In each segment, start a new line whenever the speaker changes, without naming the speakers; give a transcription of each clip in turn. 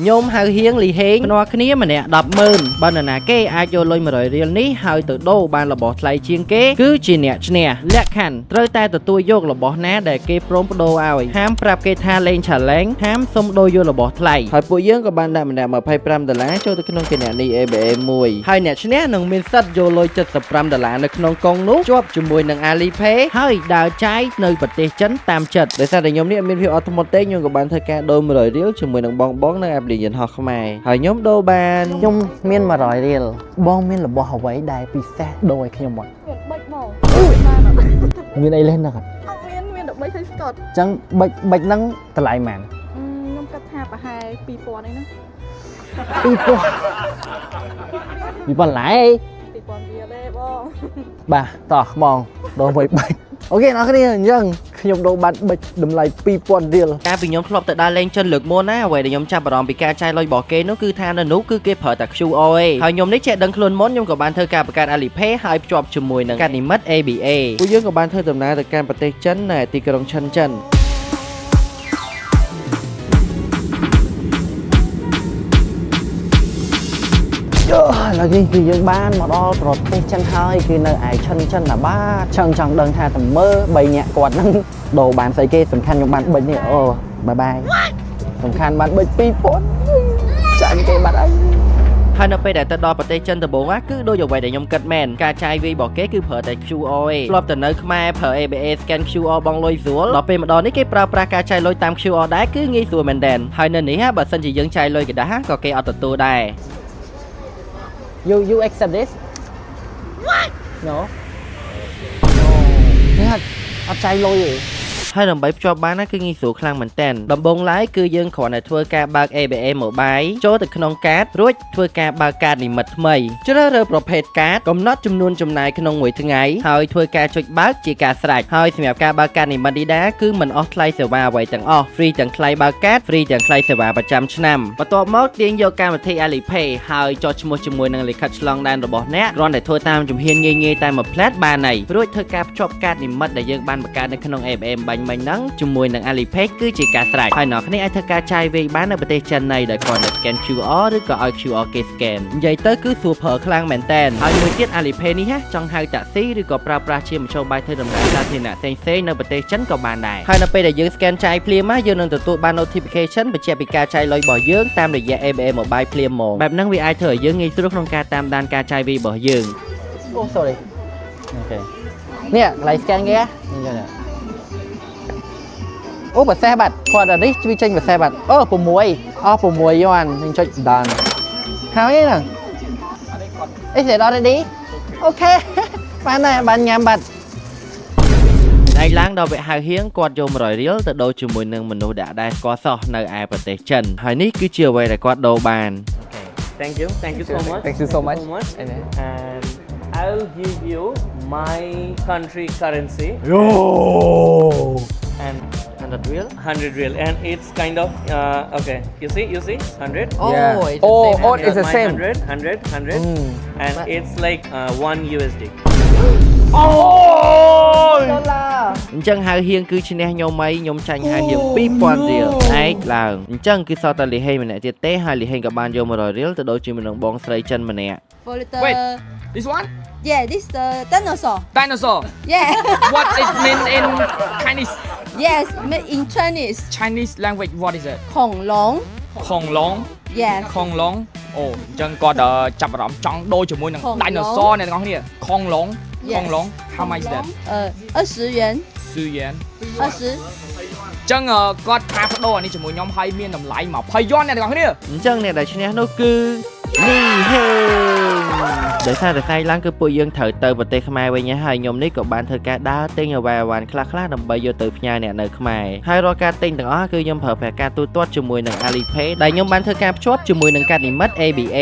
ញោមហៅហៀងលីហេងភ្នាល់គ្នាម្នាក់100000បើនរណាគេអាចយកលុយ100រៀលនេះហើយទៅដូរបានរបស់ថ្លៃជាងគេគឺជាអ្នកឈ្នះលក្ខខណ្ឌត្រូវតែទទួលយករបស់ណាដែលគេព្រមប្ដូរឲ្យហាមប្រាប់គេថាលេង challenge ហាមសុំដូរយករបស់ថ្លៃហើយពួកយើងក៏បានដាក់ម្នាក់$25ចូលទៅក្នុងគណនី ABA មួយហើយអ្នកឈ្នះនឹងមានសិទ្ធិយកលុយ$75នៅក្នុងកុងនោះជាប់ជាមួយនឹង Alipay ហើយដើរចាយនៅប្រទេសចិនតាមចិត្តដោយសារតែខ្ញុំនេះមានភាពអត់ធ្មត់ទេខ្ញុំក៏បានធ្វើការដូរ100រៀលជាមួយនឹងបងនៅapplication យន្តហោះខ្មែរហើយខ្ញុំដូរបានខ្ញុំមាន100រៀលបងមានរបស់អ្វីដែលពិសេសដូរឲ្យខ្ញុំអត់
មានបិចមកបានអត់
មានអីលេសហ្នឹងអត់
មានតែបិចឲ្យស្កត់
អញ្ចឹងបិចហ្នឹងតម្លៃប៉ុន្មាន
ខ្ញុំគិតថាប្រហែល2000ឯណា
2000ឡាយ
2000រៀលទេបង
បាទតោះបងដូរមួយបិចអូខេអ្នកគ្នាអញ្ចឹងខ្ញុំដូរបាត់បិចតម្លៃ2000រៀលកាលពីខ្ញុំធ្លាប់ទៅដើរលេងចិនលើកមុនណាអ្វីដែលខ្ញុំចាប់អារម្មណ៍ពីការចាយលុយរបស់គេនោះគឺថានៅនោះគឺគេប្រើតែ QR ឯងហើយខ្ញុំនេះចេះដឹងខ្លួនមុនខ្ញុំក៏បានធ្វើការបង្កើត Alipay ហើយភ្ជាប់ជាមួយនឹងកាតនិមិត្ត ABA ពួកយើងក៏បានធ្វើដំណើរទៅកាន់ប្រទេសចិននៅទីក្រុងឈិនចិនឡើយគឺយើងបានមកដល់ប្រទេសចិនហើយគឺនៅឯឈិនចិនណាបាទចង់ដឹងថាតើមើល3នាក់គាត់ហ្នឹងដូរបានស្អីគេសំខាន់ខ្ញុំបានបិចនេះអូបាយសំខាន់បានបិច2000ចាញ់គេបាត់ហើយហើយនៅពេលដែលទៅដល់ប្រទេសចិនដំបូងគឺដូចអ្វីដែលខ្ញុំគិតមែនការចាយវាយរបស់គេគឺប្រើតែ QR ឯងធ្លាប់តែនៅខ្មែរប្រើ ABA scan QR បងលុយស្រួលដល់ពេលម្ដងនេះគេប្រើប្រាស់ការចាយលុយតាម QR ដែរគឺងាយស្រួលមែនទែនហើយនៅនេះបើសិនជាយើងចាយលុយក្តាស់ក៏គេអត់ទទួលដែរYou accept this? What? No. នេះអត់ចាយលុយទេហើយដើម្បីភ្ជាប់បានណាគឺងាយស្រួលខ្លាំងមែនតើដំបូងឡើយគឺយើងគ្រាន់តែធ្វើការបើក ABA Mobile ចូលទៅក្នុងកាតរួចធ្វើការបើកកាតនិមិត្តថ្មីជ្រើសរើសប្រភេទកាតកំណត់ចំនួនចំណាយក្នុងមួយថ្ងៃហើយធ្វើការចុចបើកជាការស្រេចហើយសម្រាប់ការបើកកាតនិមិត្តនេះដែរគឺមិនអស់ថ្លៃសេវាអ្វីទាំងអស់ free ទាំងថ្លៃបើកកាត free ទាំងថ្លៃសេវាប្រចាំឆ្នាំបន្ទាប់មកទាញយកកម្មវិធី Alipay ហើយចុះឈ្មោះជាមួយនឹងលិខិតឆ្លងដែនរបស់អ្នកគ្រាន់តែធ្វើតាមជំហានងាយៗតែមួយផ្លែតបានហើយរួចធ្វើការភ្ជាប់កាតនិមិត្តដែលយើងបានបង្កើតនៅក្នុង ABA បាញ់មិញហ្នឹងជាមួយនឹង Alipay គឺជាការស្រេចហើយអ្នកគ្នាអាចធ្វើការចាយវាយបាននៅប្រទេសចិននៃដោយគ្រាន់តែ scan QR ឬក៏ឲ្យ QR គេ scan និយាយទៅគឺស្រួលប្រើខ្លាំងមែនតើហើយមួយទៀត Alipay នេះចង់ហៅតាក់ស៊ីឬក៏ប្រើប្រាស់ជាមធ្យោបាយធ្វើដំណើរសាធារណៈផ្សេងៗនៅប្រទេសចិនក៏បានដែរហើយនៅពេលដែលយើង scan ចាយភ្លាមយើងនឹងទទួលបាន notification បញ្ជាក់ពីការចាយលុយរបស់យើងតាមរយៈ ABA Mobile ភ្លាមមកបែបហ្នឹងវាអាចធ្វើឲ្យយើងងាយស្រួលក្នុងការតាមដានការចាយវាយរបស់យើងអូ sorry អូខេនេះកន្លែង scan គេនេះអូប្រសេះបាត់គាត់អានេះជួយចេញប្រសេះបាត់អូ6អស់6យន់ខ្ញុំចុច done ហើយហ្នឹង Is it already អូខេបានហើយបានញ៉ាំបាត់ឯងឡើងដល់វគ្គហៅហៀងគាត់យក100រៀលទៅដូរជាមួយនឹងមនុស្សដែលដែរស្គាល់សោះនៅឯប្រទេសចិនហើយនេះគឺជាអ្វីដែលគាត់ដូរបាន
Thank you so much
Thank you so much
and I'll give you my country currency and
100 real
100 real and it's kind of okay you see 100
oh
yeah.
It's
the same
100 and it's like 1 USD
អូដុល្លារអញ្ចឹងហៅហៀងគឺឈ្នះខ្ញុំអីខ្ញុំចាញ់ហៅហៀង2000រៀលឯកឡើងអញ្ចឹងគឺសតតែលីហេម្នាក់ទៀតទេហើយលីហេក៏បានយក100រៀលទៅដូរជាមួយនឹងបងស្រីចិនម្នាក់
Wait this one
Yeah this dinosaur Yeah
what it mean in Chinese
Yes in
Chinese language what is it
恐龙
ខុងឡុង
Yes
ខុងឡុងអូអញ្ចឹងគាត់ចាប់អារម្មណ៍ចង់ដូរជាមួយនឹង dinosaur អ្នកទាំងអស់គ្នាខុងឡុង how much is that
20元
20 yen
20
អញ្ចឹងគាត់ថាបដូរអានេះជាមួយខ្ញុំហើយមានតម្លៃ20យន់អ្នកទាំងអស់គ្នា
អញ្ចឹងអ្នកដែលឈ្នះនោះគឺលីហេដោយសារតែថ្ងៃឡើងគឺពួកយើងត្រូវទៅប្រទេសខ្មែរវិញហើយខ្ញុំនេះក៏បានធ្វើការដើរទិញអ្វីៗខ្លះៗដើម្បីយកទៅផ្ញើអ្នកនៅខ្មែរហើយរាល់ការទិញទាំងអស់គឺខ្ញុំប្រើប្រាស់ការទូទាត់ជាមួយនឹង Alipay ដែលខ្ញុំបានធ្វើការភ្ជាប់ជាមួយនឹងកាតនិមិត្ត ABA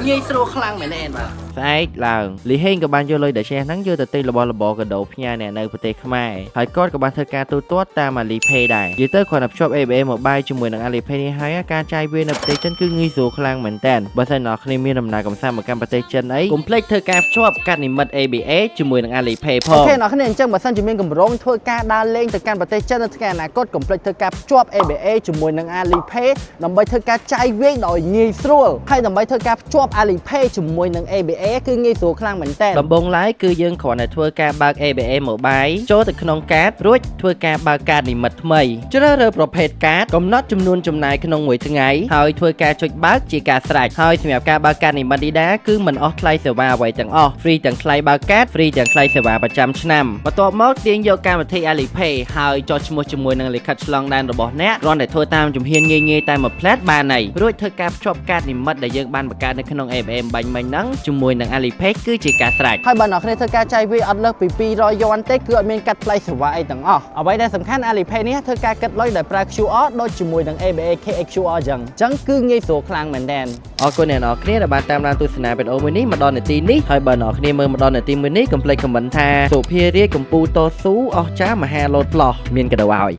ងាយស្រួលខ្លាំងមែនទេបាទ ស្អែកឡើងលីហេងក៏បានយកលុយដែលឈ្នះហ្នឹងយកទៅទិញរបស់របរកដោផ្ញើអ្នកនៅប្រទេសខ្មែរហើយគាត់ក៏បានធ្វើការទូទាត់តាម Alipay ដែរនិយាយទៅគាត់បានភ្ជាប់ ABA Mobile ជាមួយនឹង Alipay នេះហើយការចាយវាយនៅប្រទេសចិនគឺងាយស្រួលខ្លាំងមែនតើបើសិនអ្នកគ្នាមានដំណើរកំសាន្តមកកាន់ប្រទេសចិនអីកុំភ្លេចធ្វើការភ្ជាប់កាតនិមិត្ត ABA ជាមួយនឹង Alipay ផងអូខេអ្នកគ្នាអញ្ចឹងបើសិនជាមានកម្រងធ្វើការដើរលេងទៅកាន់ប្រទេសចិននៅថ្ងៃអនាគតកុំភ្លេចធ្វើការភ្ជាប់ ABA ជាមួយនឹង Alipay ដើម្បីធ្វើការចាយវាយដោយងាយស្រួលហើយដើម្បីធ្វើការភ្ជាប់ Alipay ជាមួយនឹង ABA គឺងាយស្រួលខ្លាំងមែនតើដំបូងឡើយគឺយើងគ្រាន់តែធ្វើការបើក ABA Mobile ចូលទៅក្នុងកាតរួចធ្វើការបើកកាតនិមិត្តថ្មីជ្រើសរើសប្រភេទកាតកំណត់ចំនួនចំណាយក្នុងមួយថ្ងៃហើយធ្វើការចុចបើកជាការស្រេចហើយសម្រាប់ការបើកកាតនិមិត្តនេះដែរគឺមិនអស់ថ្លៃសេវាអ្វីទាំងអស់ free ទាំងថ្លៃបើកកាត free ទាំងថ្លៃសេវាប្រចាំឆ្នាំបន្ទាប់មកទាញយកកម្មវិធី Alipay ហើយចុះឈ្មោះជាមួយនឹងលិខិតឆ្លងដែនរបស់អ្នកគ្រាន់តែធ្វើតាមជំហានងាយៗតែមួយផ្លែតបានហើយរួចធ្វើការភ្ជាប់កាតនិមិត្តដែលយើងបានបង្កើតនៅក្នុង ABA បាញ់មិញហ្នឹងជាមួយនឹង Alipay គឺជាការស្រេចហើយបើអ្នកគ្នាធ្វើការចាយវាយអត់លើសពី200 យន់ទេគឺអត់មានកាត់ថ្លៃសេវាអីទាំងអស់អ្វីដែលសំខាន់ Alipay នេះធ្វើការកាត់លុយដោយប្រើ QR ដូចជាមួយនឹង ABA KXQR អញ្ចឹងគឺងាយស្រួលខ្លាំងមែនទែនអរគុណអ្នកនរគ្នាដែលបានតាមដានទស្សនាវីដេអូមួយនេះមកដល់នាទីនេះហើយបើអ្នកគ្នាមើលមកដល់នាទីមួយនេះកុំភ្លេចខមមិនថាសុភារាជកម្ពុជាតស៊ូអស់ចាមហាលោតផ្លោះមានកដោឲ្យ